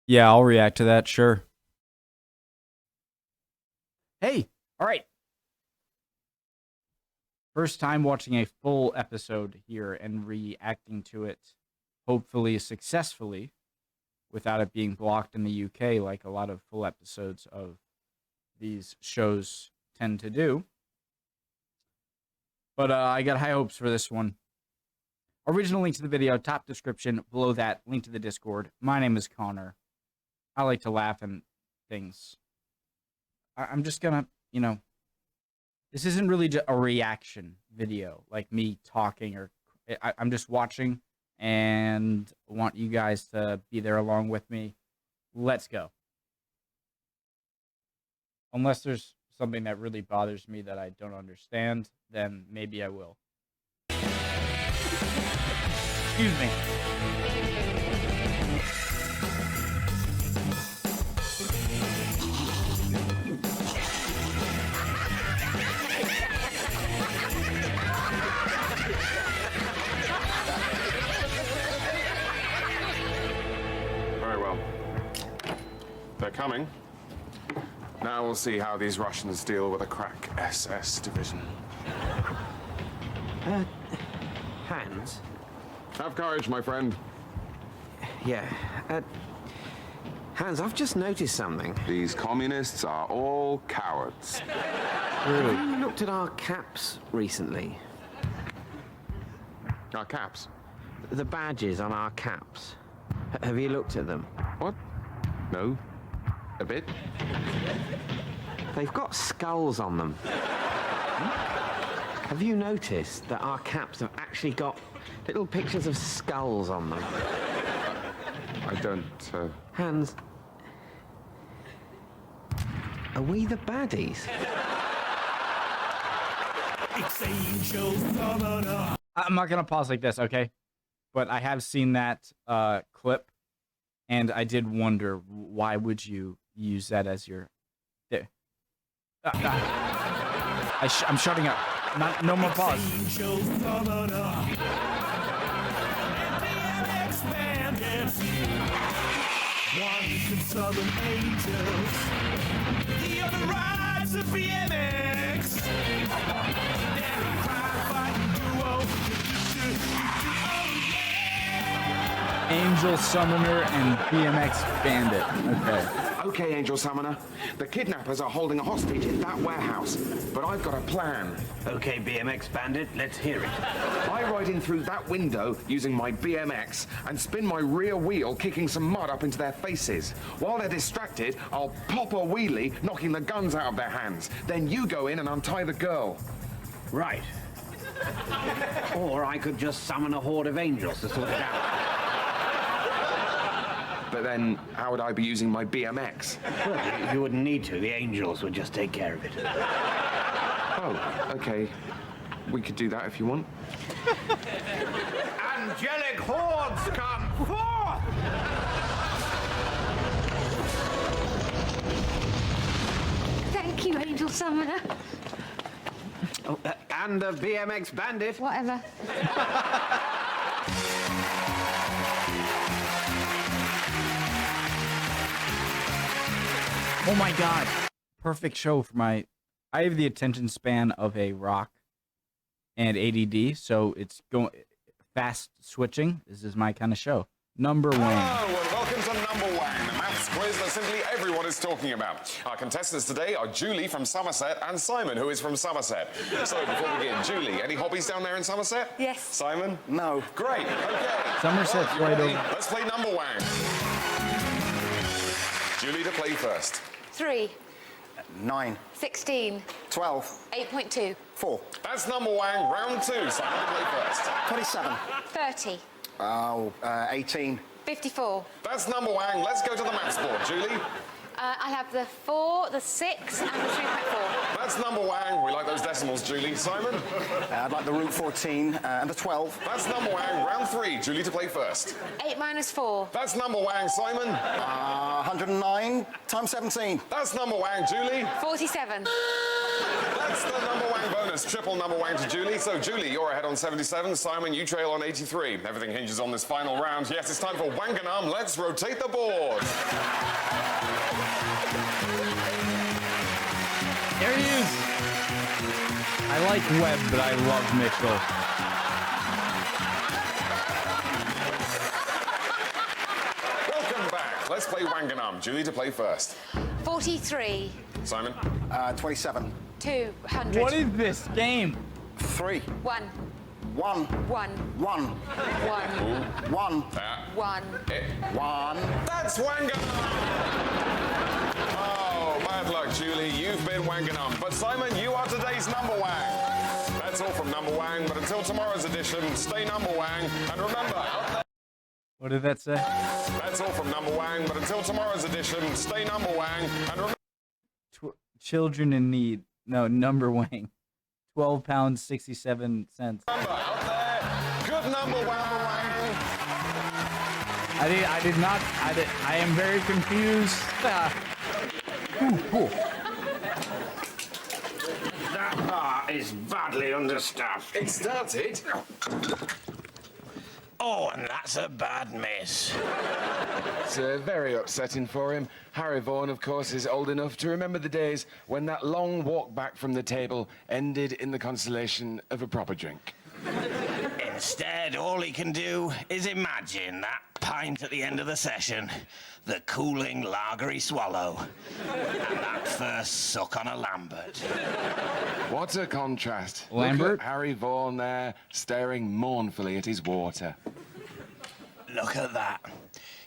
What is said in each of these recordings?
Yeah, I'll react to that, sure. Hey, all right. First time watching a full episode here and reacting to it, hopefully successfully, without it being blocked in the UK like a lot of full episodes of these shows tend to do. But I got high hopes for this one. Original link to the video, top description, below that, link to the Discord. My name is Connor. I like to laugh and things. I'm just gonna, this isn't really a reaction video, like me talking, or I'm just watching and want you guys to be there along with me. Let's go. Unless there's something that really bothers me that I don't understand, then maybe I will. Excuse me. Very well. They're coming. Now we'll see how these Russians deal with a crack SS division. Hans? Have courage, my friend. Yeah. Hans, I've just noticed something. These communists are all cowards. Really? Have you looked at our caps recently? Our caps? The badges on our caps. Have you looked at them? What? No. A bit? They've got skulls on them. Have you noticed that our caps have actually got little pictures of skulls on them? I don't, Hans, are we the baddies? I'm not gonna pause like this, okay? But I have seen that clip, and I did wonder, why would you use that as your... There. I'm shutting up. No more pause. Southern angels, the other rides of BMX. Angel Summoner and BMX Bandit. Okay. Okay, Angel Summoner. The kidnappers are holding a hostage in that warehouse, but I've got a plan. Okay, BMX Bandit, let's hear it. I ride in through that window using my BMX and spin my rear wheel, kicking some mud up into their faces. While they're distracted, I'll pop a wheelie, knocking the guns out of their hands. Then you go in and untie the girl. Right. Or I could just summon a horde of angels to sort it out. But then, how would I be using my BMX? Well, you wouldn't need to. The angels would just take care of it. Oh, okay. We could do that if you want. Angelic hordes come forth! Thank you, Angel Summoner. Oh, and the BMX Bandit. Whatever. Oh my god. Perfect show for my... I have the attention span of a rock and ADD, so it's going fast switching. This is my kind of show. Number Wang. Hello, and welcome to Number Wang, the maths quiz that simply everyone is talking about. Our contestants today are Julie from Somerset and Simon, who is from Somerset. So, before we begin, Julie, any hobbies down there in Somerset? Yes. Simon? No. Great, okay. Somerset's You right ready? over. Let's play Number Wang. Julie to play first. 3, 9, 16, 12, 8.2, 4, That's Number Wang, round 2. Simon to play first. 27, 30, 18, 54. That's Number Wang. Let's go to the maths board. Julie? I have the 4, the 6, and the 3.4. That's Number Wang. We like those decimals, Julie. Simon? I'd like the root 14 and the 12. That's Number Wang, round 3. Julie to play first. 8 minus 4. That's Number Wang. Simon? 109 times 17. That's Number Wang. Julie? 47. That's the Number Wang bonus. Triple Number Wang to Julie. So, Julie, you're ahead on 77. Simon, you trail on 83. Everything hinges on this final round. Yes, it's time for Wanganum. Let's rotate the board. I like Webb, but I love Mitchell. Welcome back. Let's play Wang. Julie to play first. 43. Simon? 27. 200. What is this game? 3. 1. 1. 1. 1. 1. 1. 1. 1. That's Wang. Oh, bad luck, Julie. You've been Wang. But Simon, you are today's number Wang. That's all from Number Wang, but until tomorrow's edition, stay Number Wang. And remember, out there... What did that say? That's all from Number Wang, but until tomorrow's edition, stay Number Wang. And remember... Children in need. No, Number Wang. £12.67. Out there, good Number Wang. I did not. I am very confused. That bar is badly understaffed. It started... Oh, and that's a bad miss. It's very upsetting for him. Harry Vaughan, of course, is old enough to remember the days when that long walk back from the table ended in the consolation of a proper drink. Instead, all he can do is imagine that pint at the end of the session, the cooling lagery swallow, and that first suck on a Lambert. What a contrast. Lambert? Look at Harry Vaughan there, staring mournfully at his water. Look at that.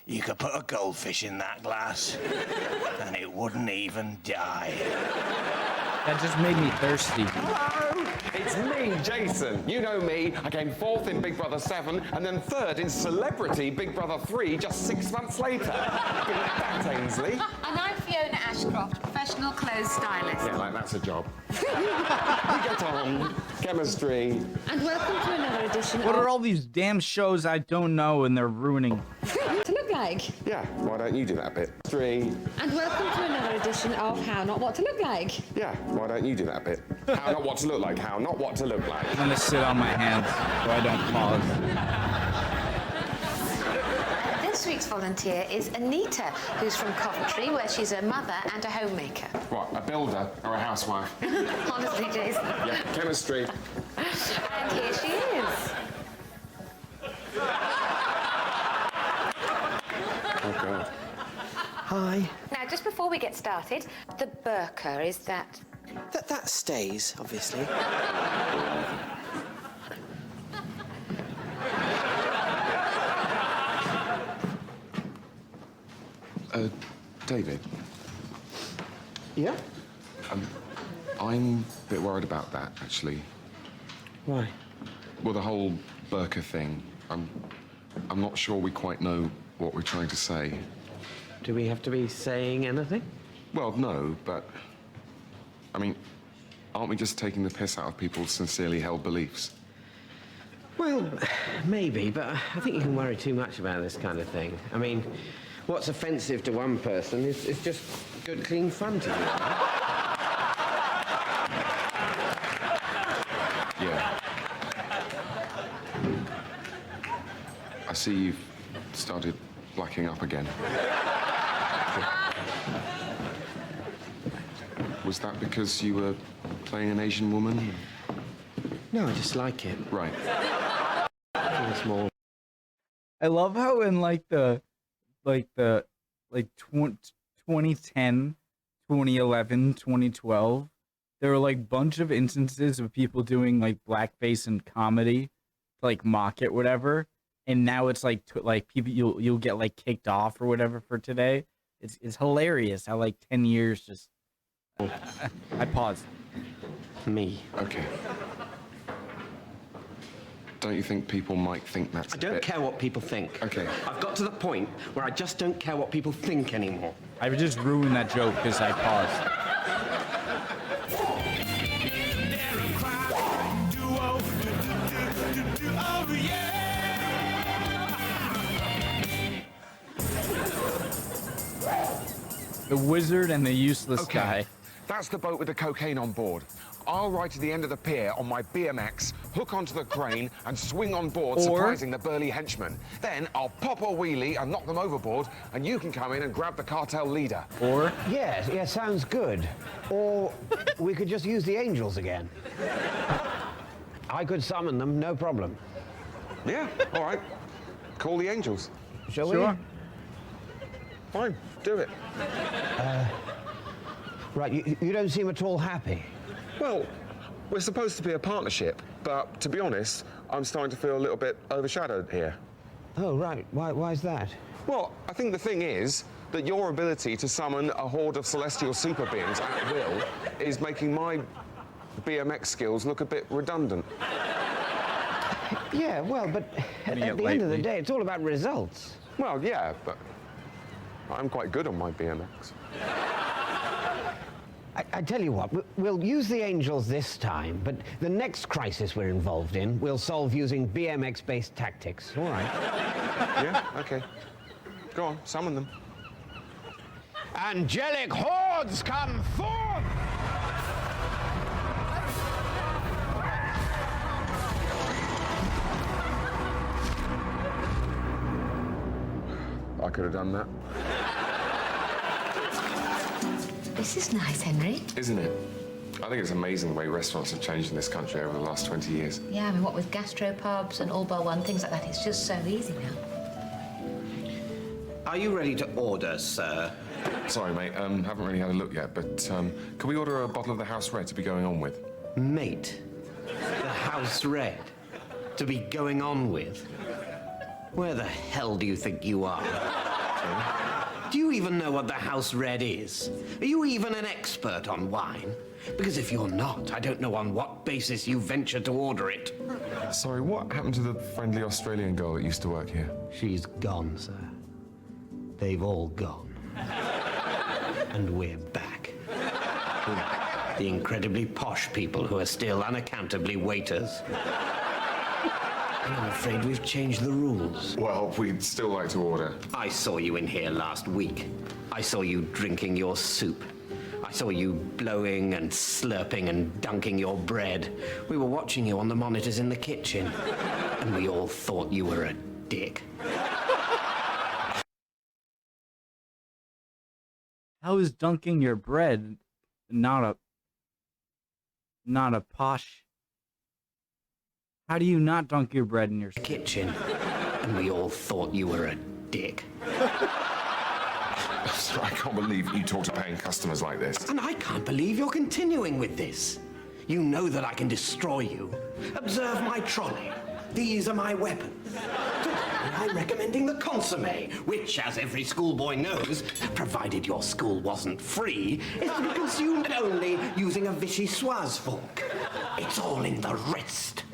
You could put a goldfish in that glass, and it wouldn't even die. That just made me thirsty. Hello, it's me, Jason. You know me. I came 4th in Big Brother 7 and then 3rd in Celebrity Big Brother 3 just 6 months later. Give it back, Ainsley. And I'm Fiona Ashcroft, professional clothes stylist. Yeah, like that's a job. We get on. Chemistry. And welcome to another edition What of are all these damn shows I don't know and they're ruining? to look like. Yeah, why don't you do that bit? 3. And welcome to another edition of How Not What to Look Like. Yeah, why don't you do that bit? How not what to look like, how not what to look like. I'm gonna sit on my hands so I don't pause. This week's volunteer is Anita, who's from Coventry, where she's a mother and a homemaker. What, a builder or a housewife? Honestly, Jason. Yeah, chemistry. And here she is. Oh, God. Hi. Now, just before we get started, the burqa is that... That stays, obviously. David, Yeah? I'm a bit worried about that, actually. Why? Well, the whole burqa thing. I'm not sure we quite know what we're trying to say. Do we have to be saying anything? Well, no, but... I mean, aren't we just taking the piss out of people's sincerely held beliefs? Well, maybe, but I think you can worry too much about this kind of thing. I mean, what's offensive to one person is just good, clean fun to you. Yeah. I see you've started blacking up again. Was that because you were playing an Asian woman? No, I just like it. Right. It's more. I love how in like 2010, 2011, 2012, there were like bunch of instances of people doing like blackface and comedy, to, like mock it, whatever. And now it's like people you'll get like kicked off or whatever for today. It's hilarious how like 10 years just. I paused. Me. Okay. Don't you think people might think that's I don't care what people think. Okay. I've got to the point where I just don't care what people think anymore. I would just ruin that joke because I paused. The wizard and the useless guy. That's the boat with the cocaine on board. I'll ride to the end of the pier on my BMX, hook onto the crane, and swing on board, Or- surprising the burly henchmen. Then I'll pop a wheelie and knock them overboard, and you can come in and grab the cartel leader. Or Yeah, sounds good. Or we could just use the angels again. I could summon them, no problem. Yeah, all right. Call the angels. Shall sure. Fine, do it. Right, you don't seem at all happy. Well, we're supposed to be a partnership, but to be honest, I'm starting to feel a little bit overshadowed here. Oh, right. Why's that? Well, I think the thing is that your ability to summon a horde of celestial super beings at will is making my BMX skills look a bit redundant. Yeah, well, but at the end of the day, it's all about results. Well, yeah, but I'm quite good on my BMX. I tell you what, we'll use the angels this time, but the next crisis we're involved in, we'll solve using BMX-based tactics. All right. Yeah, okay. Go on, summon them. Angelic hordes come forth! I could have done that. This is nice, Henry. Isn't it? I think it's amazing the way restaurants have changed in this country over the last 20 years. Yeah, I mean, what with gastropubs and all bar one, things like that, it's just so easy now. Are you ready to order, sir? Sorry, mate, haven't really had a look yet, but can we order a bottle of the house red to be going on with? Mate, the house red to be going on with? Where the hell do you think you are? Do you even know what the house red is? Are you even an expert on wine? Because if you're not, I don't know on what basis you venture to order it. Sorry, what happened to the friendly Australian girl that used to work here? She's gone, sir. They've all gone. And we're back. With the incredibly posh people who are still unaccountably waiters. And I'm afraid we've changed the rules. Well, we'd still like to order. I saw you in here last week. I saw you drinking your soup. I saw you blowing and slurping and dunking your bread. We were watching you on the monitors in the kitchen. And we all thought you were a dick. how is dunking your bread not a posh? How do you not dunk your bread in your soup? Kitchen. And we all thought you were a dick. I can't believe you talk to paying customers like this. And I can't believe you're continuing with this. You know that I can destroy you. Observe my trolley. These are my weapons. I'm recommending the consommé, which, as every schoolboy knows, provided your school wasn't free, is to be consumed only using a vichyssoise fork. It's all in the wrist.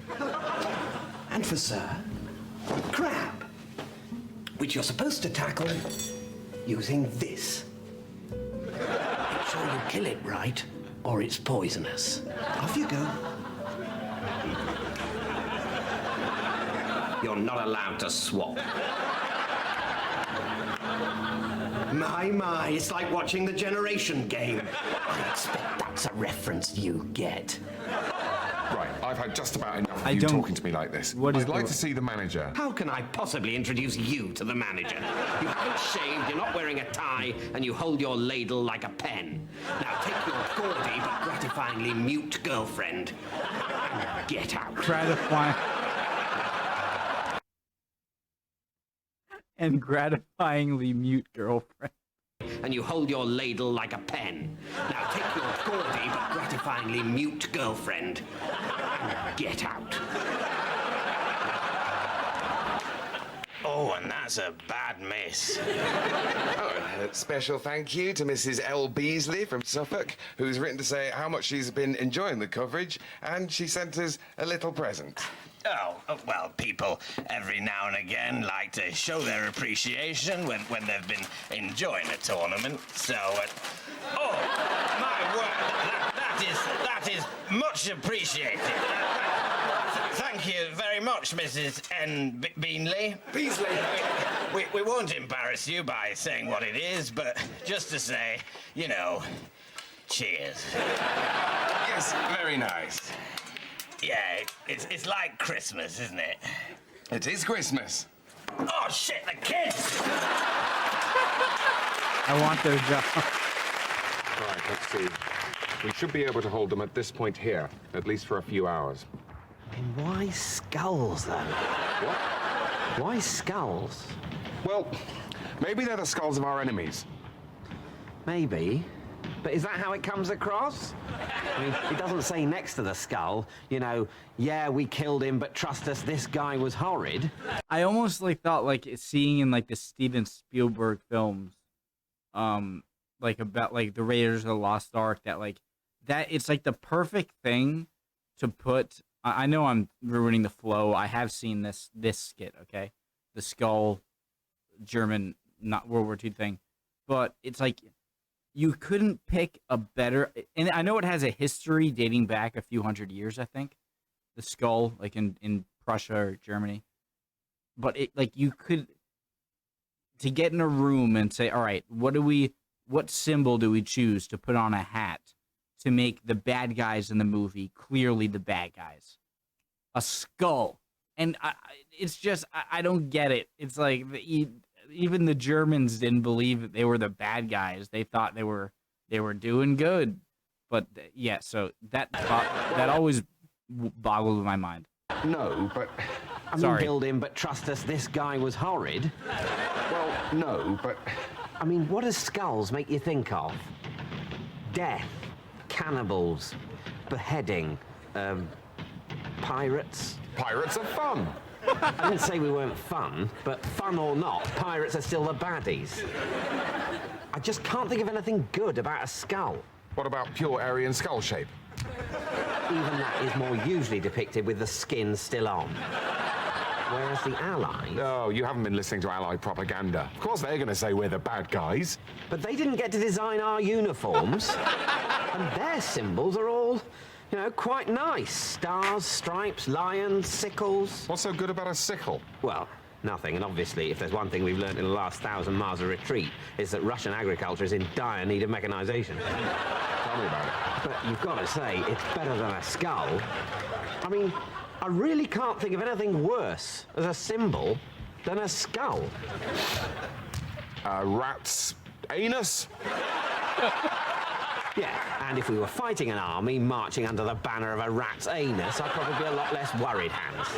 And for sir, crab, which you're supposed to tackle using this. Make sure you kill it right, or it's poisonous. Off you go. You're not allowed to swap. My, it's like watching the Generation Game. I expect that's a reference you get. Right, I've had just about enough I of you don't- talking to me like this. What is I'd like the- to see the manager. How can I possibly introduce you to the manager? You haven't shaved, you're not wearing a tie, and you hold your ladle like a pen. Now take your gaudy but gratifyingly mute girlfriend and get out. Gratifyingly mute girlfriend. And you hold your ladle like a pen. Now take your gaudy but gratifyingly mute girlfriend and get out. Oh, and that's a bad miss. A special thank you to Mrs. L. Beasley from Suffolk, who's written to say how much she's been enjoying the coverage, and she sent us a little present. Oh, well, people every now and again like to show their appreciation when they've been enjoying a tournament. So, oh, my word, that is much appreciated. Thank you very much, Mrs. N. Beanley. Beasley! We won't embarrass you by saying what it is, but just to say, you know, Cheers. Yes, very nice. Yeah, it's like Christmas, isn't it? It is Christmas. Oh, shit, the kids! I want their job. Right, let's see. We should be able to hold them at this point here, at least for a few hours. And why skulls, though? What? Why skulls? Well, maybe they're the skulls of our enemies. Maybe. But is that how it comes across? I mean, it doesn't say next to the skull, you know, yeah, we killed him, but trust us, this guy was horrid. I almost like thought like seeing in like the Steven Spielberg films, like about like the Raiders of the Lost Ark, that like that it's like the perfect thing to put. I know I'm ruining the flow. I have seen this skit, okay, the skull, German, not World War II thing, but it's like you couldn't pick a better. And I know it has a history dating back a few hundred years. I think the skull, like in Prussia or Germany. But it like you could to get in a room and say, all right, what symbol do we choose to put on a hat to make the bad guys in the movie clearly the bad guys? A skull. And it's just I don't get it. It's like even the Germans didn't believe that they were the bad guys. They thought they were doing good. But yeah, so that always boggled my mind. No, but... I mean, killed him, but trust us, this guy was horrid. Well, no, but... I mean, what does skulls make you think of? Death, cannibals, beheading, pirates. Pirates are fun. I didn't say we weren't fun, but fun or not, pirates are still the baddies. I just can't think of anything good about a skull. What about pure Aryan skull shape? Even that is more usually depicted with the skin still on. Whereas the Allies... No, you haven't been listening to Allied propaganda. Of course they're going to say we're the bad guys. But they didn't get to design our uniforms. And their symbols are all, you know, quite nice. Stars, stripes, lions, sickles. What's so good about a sickle? Well, nothing. And obviously, if there's one thing we've learned in the last 1,000 miles of retreat, it's that Russian agriculture is in dire need of mechanization. Tell me about it. But you've got to say, it's better than a skull. I mean, I really can't think of anything worse as a symbol than a skull. A rat's anus? Yeah, and if we were fighting an army marching under the banner of a rat's anus, I'd probably be a lot less worried, Hans.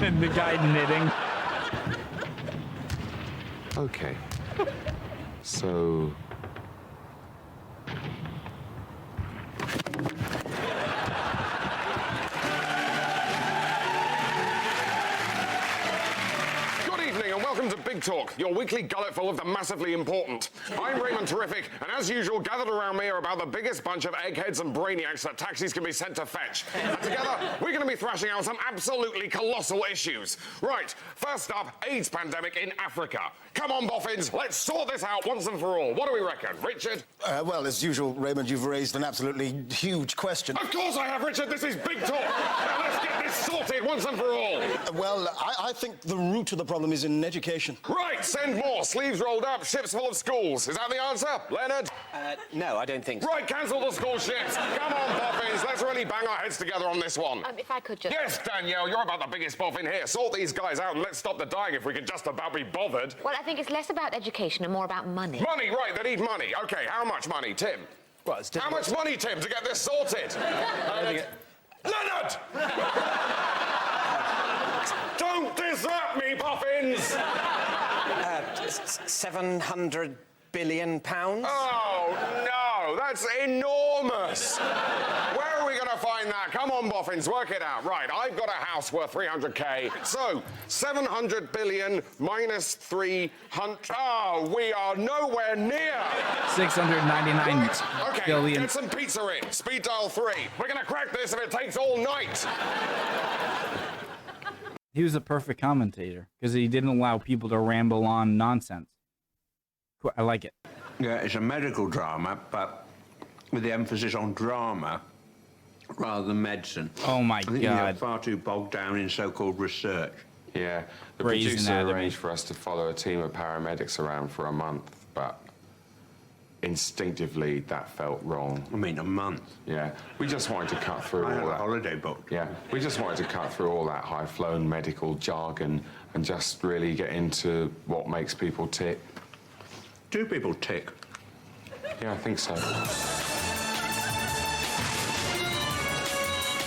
And the guy knitting. Okay. So... Welcome to Big Talk, your weekly gulletful of the massively important. I'm Raymond Terrific, and as usual, gathered around me are about the biggest bunch of eggheads and brainiacs that taxis can be sent to fetch. And together, we're going to be thrashing out some absolutely colossal issues. Right, first up, AIDS pandemic in Africa. Come on, boffins, let's sort this out once and for all. What do we reckon, Richard? Well, as usual, Raymond, you've raised an absolutely huge question. Of course I have, Richard. This is Big Talk. Now let's get this sorted once and for all. Well, I think the root of the problem is in education. Right, send more. Sleeves rolled up, ships full of schools. Is that the answer, Leonard? No, I don't think so. Right, cancel the school ships. Come on, boffins. Let's really bang our heads together on this one. If I could just... Yes, Danielle, you're about the biggest boffin here. Sort these guys out and let's stop the dying if we can just about be bothered. Well, I think it's less about education and more about money. Money, right, they need money. OK, how much money, Tim? Well, it's How much money, Tim, to get this sorted? Leonard! Don't disrupt me, boffins! 700 billion pounds? Oh, no, that's enormous. Where are we going to find that? Come on, boffins, work it out. Right, I've got a house worth 300k. So, 700 billion minus 300... Oh, we are nowhere near. 699 Okay, billion. get some pizza in. Speed dial 3. We're going to crack this if it takes all night. He was a perfect commentator because he didn't allow people to ramble on nonsense. Cool, I like it. Yeah, it's a medical drama, but with the emphasis on drama. rather than medicine. Oh my I think you get God. far too bogged down in so-called research. Yeah, the Grey's producer Anatomy. arranged for us to follow a team of paramedics around for a month, but instinctively that felt wrong. I mean, a month. Yeah, we just wanted to cut through I had all a that. holiday booked. Yeah, we just wanted to cut through all that high-flown medical jargon and just really get into what makes people tick. Do people tick? Yeah, I think so.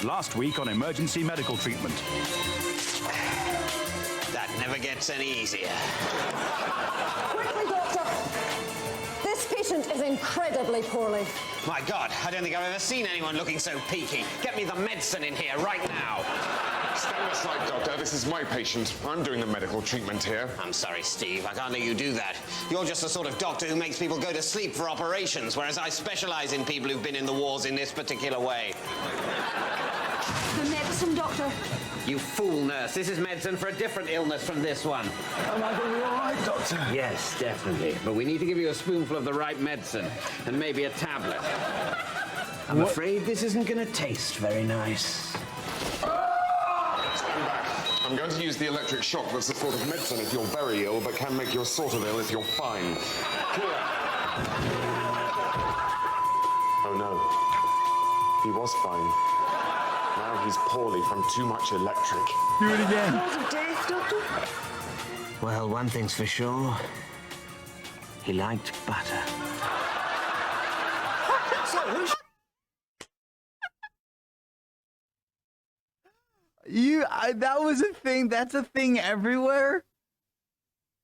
Last week on emergency medical treatment. That never gets any easier. Quickly, Doctor! This patient is incredibly poorly. My God, I don't think I've ever seen anyone looking so peaky. Get me the medicine in here right now. Stand aside, Doctor. This is my patient. I'm doing the medical treatment here. I'm sorry, Steve. I can't let you do that. You're just the sort of doctor who makes people go to sleep for operations, whereas I specialize in people who've been in the wars in this particular way. The medicine, Doctor. You fool, nurse. This is medicine for a different illness from this one. Am I going to be all right, Doctor? Yes, definitely. But we need to give you a spoonful of the right medicine and maybe a tablet. I'm afraid this isn't going to taste very nice. Stand back. I'm going to use the electric shock that's a sort of medicine if you're very ill, but can make you sort of ill if you're fine. Clear. Oh no. He was fine. Now he's poorly from too much electric. Do it again. Cause of death, Doctor? Well, one thing's for sure. He liked butter. That was a thing. That's a thing everywhere.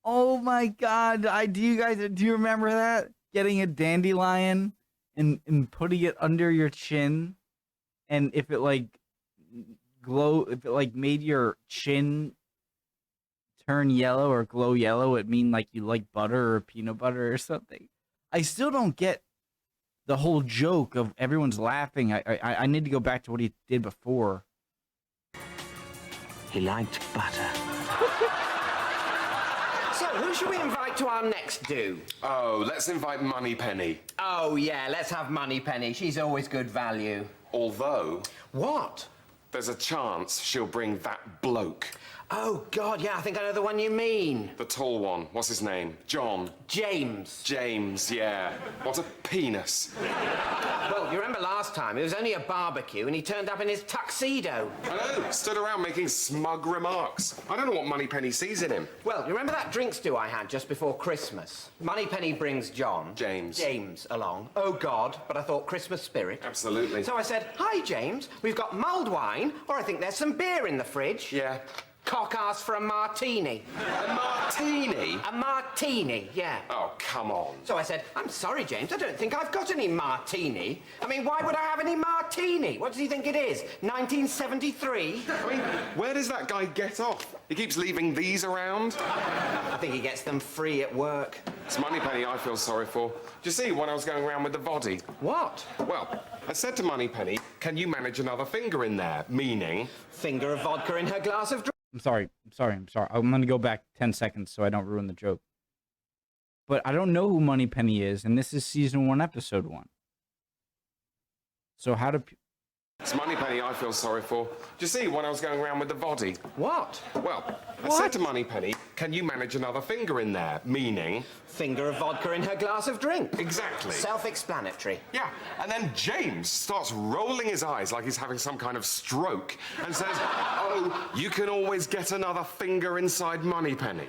Oh my God. Do you remember that? Getting a dandelion and putting it under your chin, and if it made your chin turn yellow or glow yellow, it mean like you like butter or peanut butter or something. I still don't get the whole joke of everyone's laughing. I need to go back to what he did before. He liked butter. So, who should we invite to our next do? Oh, let's invite Moneypenny. Oh, yeah, let's have Moneypenny. She's always good value. Although, What? there's a chance she'll bring that bloke. Oh, God, yeah, I think I know the one you mean. The tall one. What's his name? John. James. James, yeah. What a penis. Well, you remember last time, it was only a barbecue and he turned up in his tuxedo. I know. Stood around making smug remarks. I don't know what Moneypenny sees in him. Well, you remember that drinks do I had just before Christmas? Moneypenny brings John. James along. Oh, God, but I thought Christmas spirit. Absolutely. So I said, hi, James, we've got mulled wine, or I think there's some beer in the fridge. Yeah. Cock asked for a martini. A martini? A martini, yeah. Oh, come on. So I said, I'm sorry, James, I don't think I've got any martini. I mean, why would I have any martini? What does he think it is, 1973? I mean, where does that guy get off? He keeps leaving these around. I think he gets them free at work. It's Moneypenny I feel sorry for. Do you see when I was going around with the body? What? Well, I said to Moneypenny, can you manage another finger in there? Meaning? Finger of vodka in her glass of drink. I'm sorry. I'm going to go back 10 seconds so I don't ruin the joke. But I don't know who Moneypenny is, and this is season 1, episode 1. So how do... It's Moneypenny I feel sorry for. Do you see when I was going around with the body? What? Well, I said to Moneypenny, can you manage another finger in there? Meaning? Finger of vodka in her glass of drink. Exactly. Self-explanatory. Yeah, and then James starts rolling his eyes like he's having some kind of stroke and says, oh, you can always get another finger inside Moneypenny.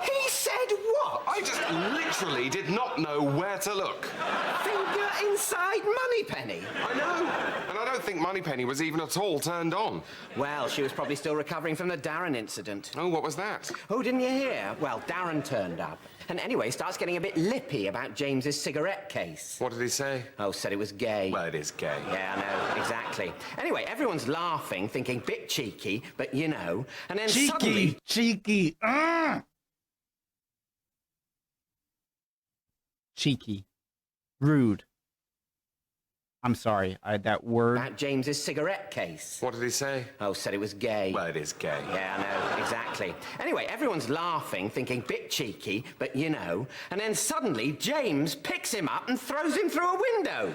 He said what? I just literally did not know where to look. Finger inside Moneypenny? I know. And I don't think Moneypenny was even at all turned on. Well, she was probably still recovering from the Darren incident. Oh, what was that? Oh, didn't you hear? Well, Darren turned up. And anyway, starts getting a bit lippy about James's cigarette case. What did he say? Oh, said it was gay. Well, it is gay. Yeah, I know, exactly. Anyway, everyone's laughing, thinking, bit cheeky, but you know. And then suddenly... Cheeky. Cheeky. Rude. I'm sorry, that word. About James's cigarette case. What did he say? Oh, said it was gay. Well, it is gay. Yeah, I know, exactly. Anyway, everyone's laughing, thinking bit cheeky, but you know. And then suddenly, James picks him up and throws him through a window.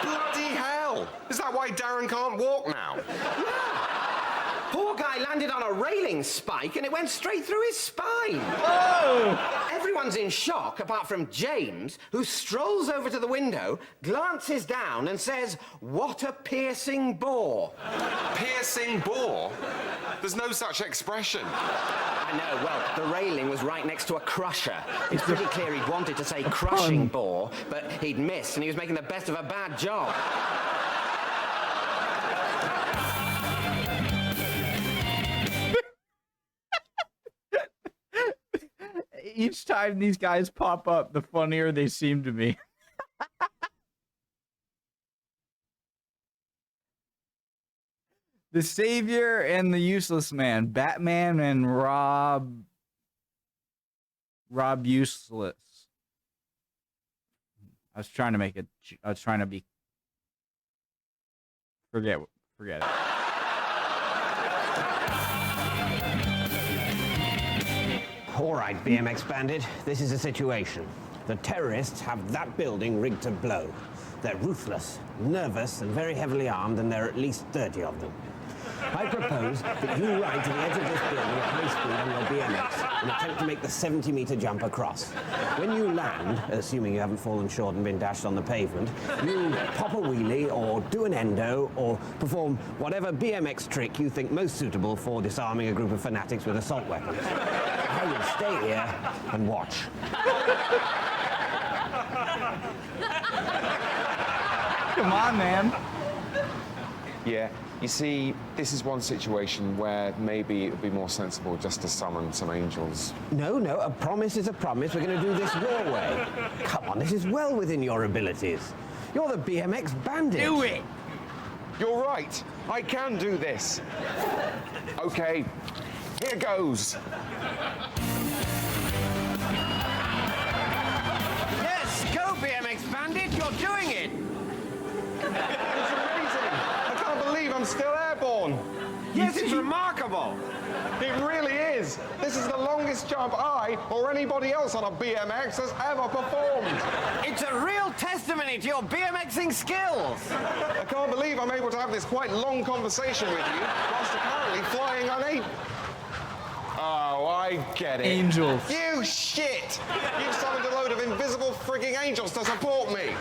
Bloody hell! Is that why Darren can't walk now? Poor guy landed on a railing spike and it went straight through his spine. Oh! Everyone's in shock, apart from James, who strolls over to the window, glances down and says, "What a piercing bore." Piercing bore? There's no such expression. I know, well, the railing was right next to a crusher. It's pretty clear he'd wanted to say crushing bore, but he'd missed and he was making the best of a bad job. Each time these guys pop up, the funnier they seem to me. The Savior and the Useless Man. Batman and Rob Useless. I was trying to make it. I was trying to be. Forget it. All right, BMX Bandit, this is the situation. The terrorists have that building rigged to blow. They're ruthless, nervous, and very heavily armed, and there are at least 30 of them. I propose that you ride to the edge of this building at high speed on your BMX and attempt to make the 70-meter jump across. When you land, assuming you haven't fallen short and been dashed on the pavement, you pop a wheelie or do an endo or perform whatever BMX trick you think most suitable for disarming a group of fanatics with assault weapons. I will stay here and watch. Come on, man. Yeah, you see, this is one situation where maybe it would be more sensible just to summon some angels. No, a promise is a promise. We're going to do this your way. Come on, this is well within your abilities. You're the BMX Bandit. Do it! You're right, I can do this. Okay, here goes. Yes, go BMX Bandit, you're doing it! It's amazing. I can't believe I'm still airborne. Yes, it's remarkable! It really is. This is the longest jump I or anybody else on a BMX has ever performed. It's a real testimony to your BMXing skills! I can't believe I'm able to have this quite long conversation with you whilst apparently flying unaided. Oh, I get it. Angels. You shit! You've summoned a load of invisible frigging angels to support me.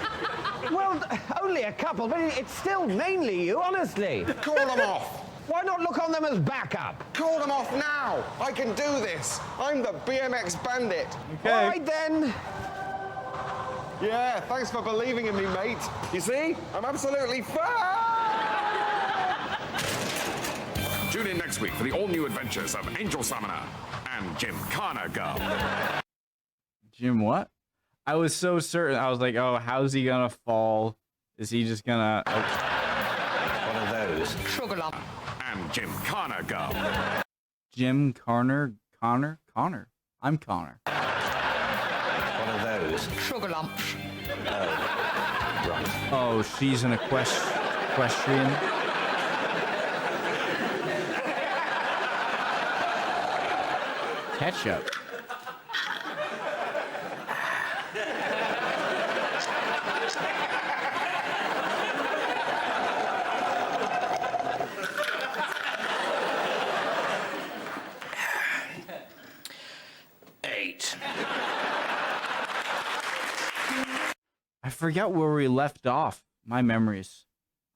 Well, only a couple, but it's still mainly you, honestly. Call them off. Why not look on them as backup? Call them off now. I can do this. I'm the BMX Bandit. Okay. All right, then. Yeah, thanks for believing in me, mate. You see? I'm absolutely fine. Tune in next week for the all-new adventures of Angel Summoner and Jim Carnago. Jim, what? I was so certain. I was like, oh, how's he gonna fall? Is he just gonna... One of those. Sugar lump. And Jim Carnago. Jim Connor? I'm Connor. One of those. Sugar lumps. Oh, right. Oh, she's an equestrian. Ketchup. I forgot where we left off. My memories.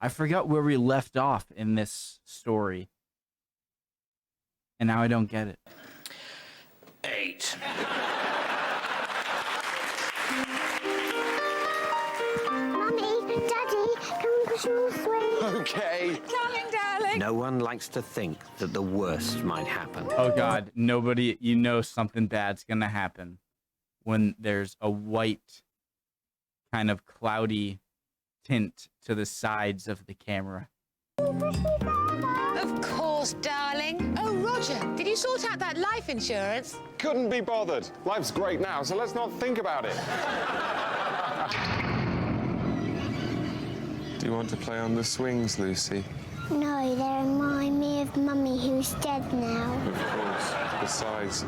I forgot where we left off in this story. And now I don't get it. 8. Mummy, Daddy, can we push more swing? Okay. Coming, darling. No one likes to think that the worst might happen. Oh God, nobody, you know something bad's gonna happen when there's a white kind of cloudy tint to the sides of the camera. Of course, darling. Oh, Roger, did you sort out that life insurance? Couldn't be bothered. Life's great now, so let's not think about it. Do you want to play on the swings, Lucy? No, they remind me of Mummy, who's dead now. Of course. Besides,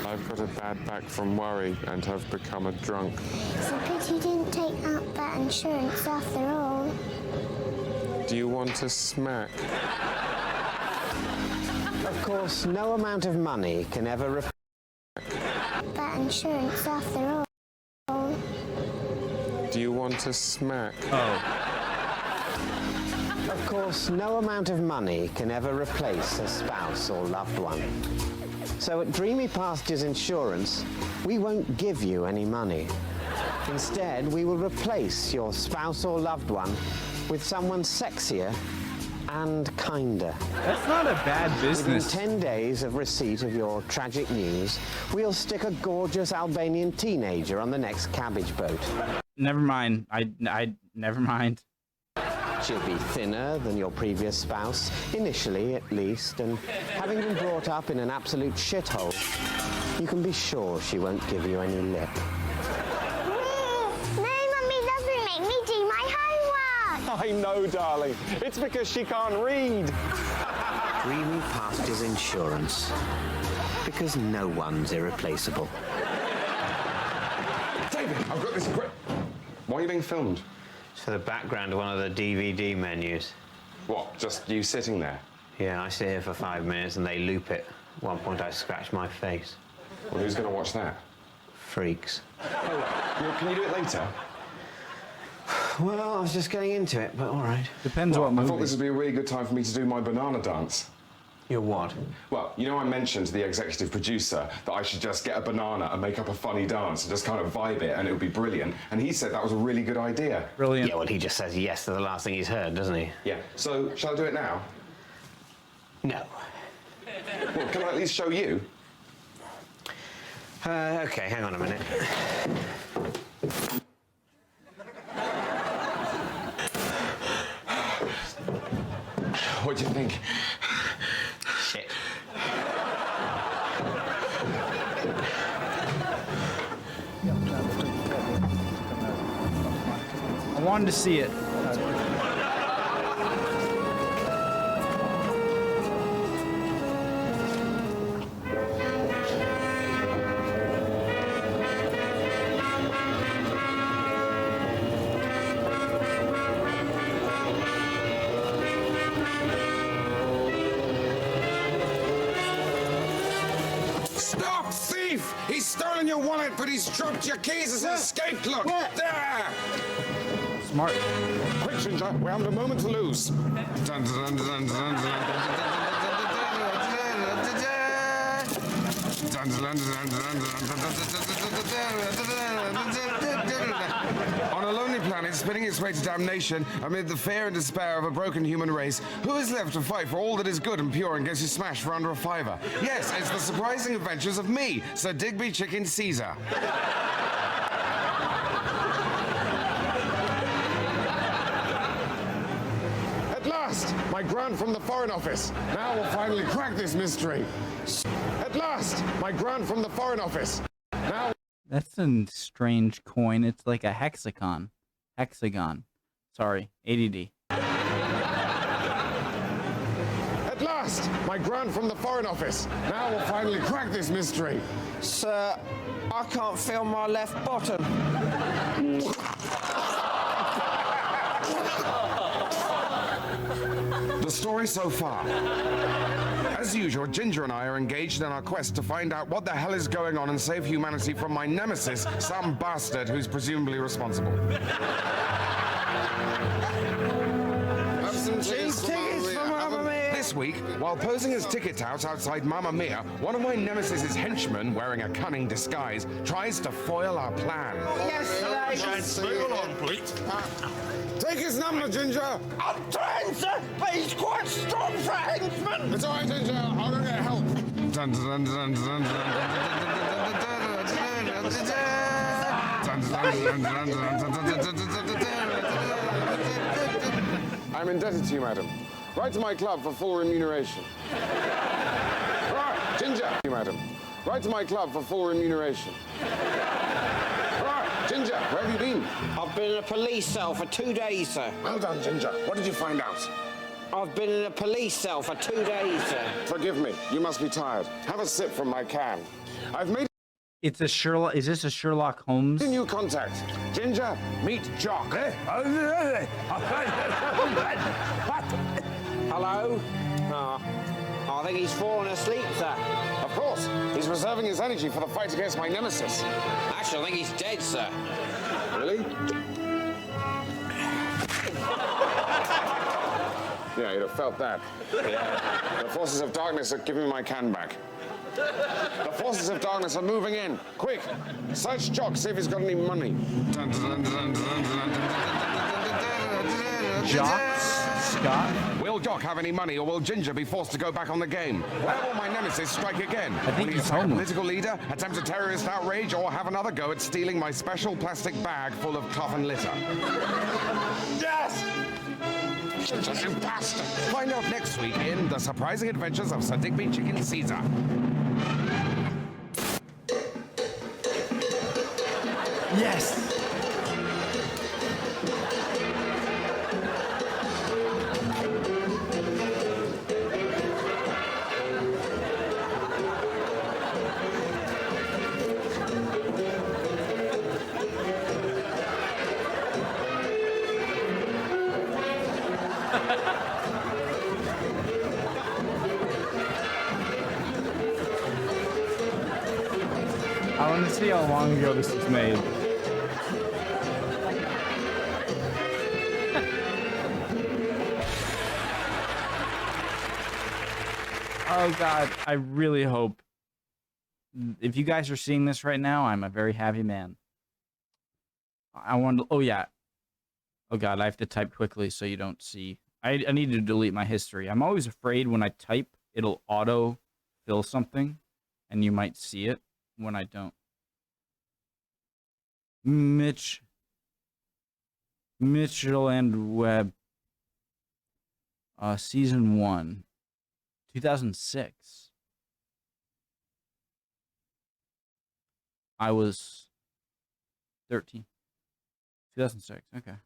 I've got a bad back from worry and have become a drunk. It's a pity you didn't take out that insurance after all. Do you want a smack? Of course, no amount of money can ever That insurance after all. Do you want a smack? Oh. Of course, no amount of money can ever replace a spouse or loved one. So at Dreamy Pastures Insurance, we won't give you any money. Instead, we will replace your spouse or loved one with someone sexier and kinder. That's not a bad business. Within 10 days of receipt of your tragic news, we'll stick a gorgeous Albanian teenager on the next cabbage boat. Never mind. Never mind. She'll be thinner than your previous spouse, initially at least, and having been brought up in an absolute shithole, you can be sure she won't give you any lip. No, Mummy doesn't make me do my homework. I know, darling. It's because she can't read. Dreamy Pastures Insurance. Because no one's irreplaceable. David, I've got this great... Why are you being filmed? It's for the background of one of the DVD menus. What, just you sitting there? Yeah, I sit here for 5 minutes and they loop it. At one point I scratch my face. Well, who's going to watch that? Freaks. Well, can you do it later? Well, I was just getting into it, but all right. Depends Well, what movie. I thought this would be a really good time for me to do my banana dance. Your what? Well, you know I mentioned to the executive producer that I should just get a banana and make up a funny dance and just kind of vibe it and it would be brilliant. And he said that was a really good idea. Brilliant. Yeah, well, he just says yes to the last thing he's heard, doesn't he? Yeah. So, shall I do it now? No. Well, can I at least show you? Okay, hang on a minute. What do you think? Shit. I wanted to see it. Stop, thief! He's stolen your wallet, but he's dropped your keys as an escape clock. There! Smart. Quick, Ginger, we haven't a moment to lose. Dun, dun, dun, dun, dun, dun, on a lonely planet, spinning its way to damnation amid the fear and despair of a broken human race, who is left to fight for all that is good and pure and gets you smashed for under a fiver? Yes, it's the surprising adventures of me, Sir Digby Chicken Caesar. At last, my grant from the Foreign Office. Now we'll finally crack this mystery. At last, my grant from the Foreign Office. Now... That's a strange coin. It's like a hexagon. Hexagon. Sorry, ADD. At last, my grant from the Foreign Office. Now we'll finally crack this mystery. Sir, I can't feel my left bottom. The story so far. As usual, Ginger and I are engaged in our quest to find out what the hell is going on and save humanity from my nemesis, some bastard who's presumably responsible. Have some cheap tickets for Mamma Mia. This week, while posing as ticket touts outside Mamma Mia, one of my nemesis's henchmen, wearing a cunning disguise, tries to foil our plan. Yes, ladies. Move along, please. Take his number, Ginger. I'm trying, sir, but he's quite strong for a henchman. It's all right, Ginger. I'll go get help. Dun, dun, dun, dun, dun, I'm indebted to you, madam. Write to my club for full remuneration. Right, Ginger. You, madam. Write to my club for full remuneration. Right, Ginger, where have you been? I've been in a police cell for 2 days, sir. Well done, Ginger. What did you find out? I've been in a police cell for 2 days, sir. Forgive me. You must be tired. Have a sip from my can. I've made It's a Sherlock. Is this a Sherlock Holmes? a new contact. Ginger, meet Jock. Hello? Oh, I think he's fallen asleep, sir. Of course. He's reserving his energy for the fight against my nemesis. Actually, I think he's dead, sir. Really? Yeah, you'd have felt that. Yeah. The forces of darkness are giving me my can back. The forces of darkness are moving in. Quick, search Jock, see if he's got any money. Jock? Scott? Will Jock have any money, or will Ginger be forced to go back on the game? Where will my nemesis strike again? I think will he he's attack a homeless. political leader, attempt a terrorist outrage, or have another go at stealing my special plastic bag full of cloth and litter? Yes! Ginger, you bastard! Find out next week in The Surprising Adventures of Sir Digby Chicken Caesar. Yes. I want to see how long ago this was made. Oh God, I really hope if you guys are seeing this right now, I'm a very happy man. I want to, oh yeah. Oh God, I have to type quickly so you don't see. I need to delete my history. I'm always afraid when I type, it'll auto fill something and you might see it when I don't. Mitchell and Webb. Season 1. 2006. I was 13. 2006. Okay.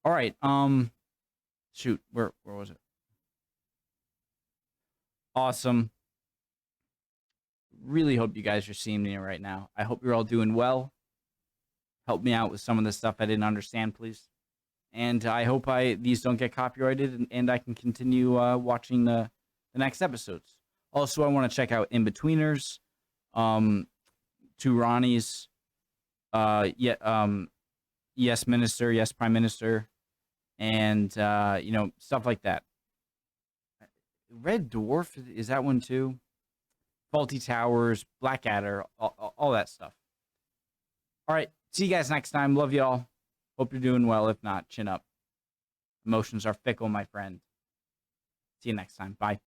All right. Shoot. Where was it? Awesome. Really hope you guys are seeing me right now. I hope you're all doing well. Help me out with some of the stuff I didn't understand, please. And I hope these don't get copyrighted and I can continue watching the next episodes. Also, I want to check out In-Betweeners, Two Ronnies, Yes Minister, Yes Prime Minister, and, you know, stuff like that. Red Dwarf, is that one too? Faulty Towers, Blackadder, all that stuff. All right, see you guys next time. Love y'all. Hope you're doing well. If not, chin up. Emotions are fickle, my friend. See you next time. Bye.